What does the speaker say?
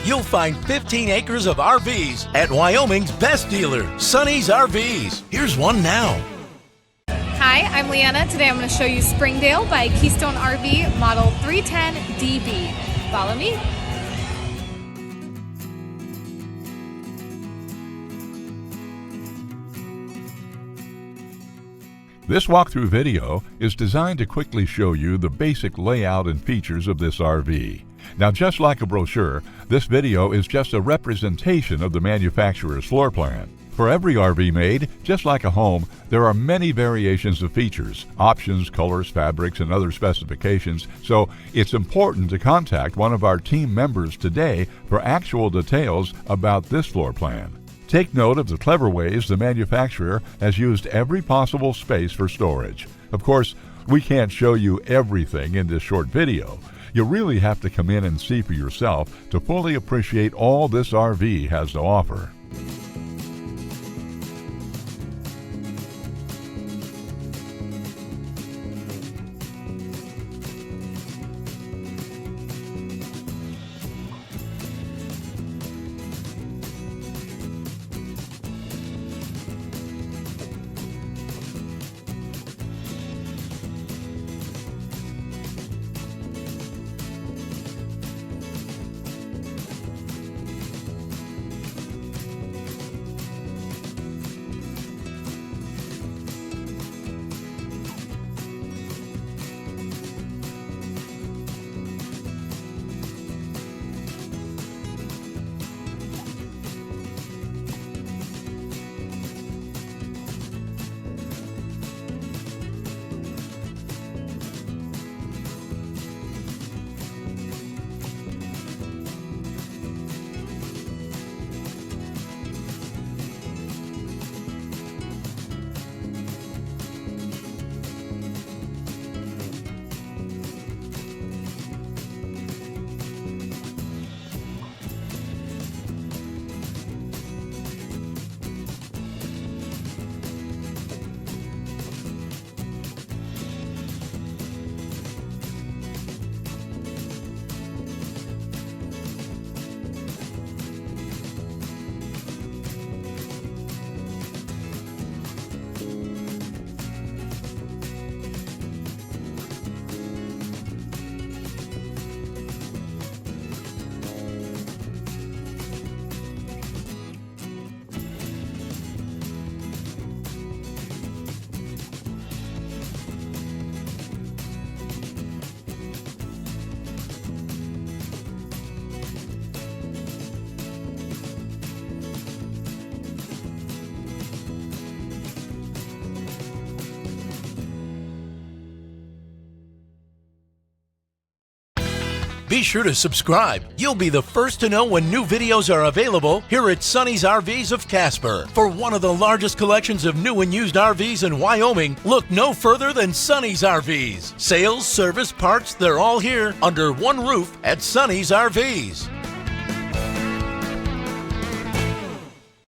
you'll find 15 acres of RVs at Wyoming's best dealer, Sonny's RVs. Here's one now. Hi, I'm Leanna. Today I'm going to show you Springdale by Keystone RV model 310DB. Follow me. This walkthrough video is designed to quickly show you the basic layout and features of this RV. Now, just like a brochure, this video is just a representation of the manufacturer's floor plan. For every RV made, just like a home, there are many variations of features, options, colors, fabrics, and other specifications, so it's important to contact one of our team members today for actual details about this floor plan. Take note of the clever ways the manufacturer has used every possible space for storage. Of course, we can't show you everything in this short video. You really have to come in and see for yourself to fully appreciate all this RV has to offer. Be sure to subscribe. You'll be the first to know when new videos are available here at Sonny's RVs of Casper. For one of the largest collections of new and used RVs in Wyoming, look no further than Sonny's RVs. Sales, service, parts, they're all here under one roof at Sonny's RVs.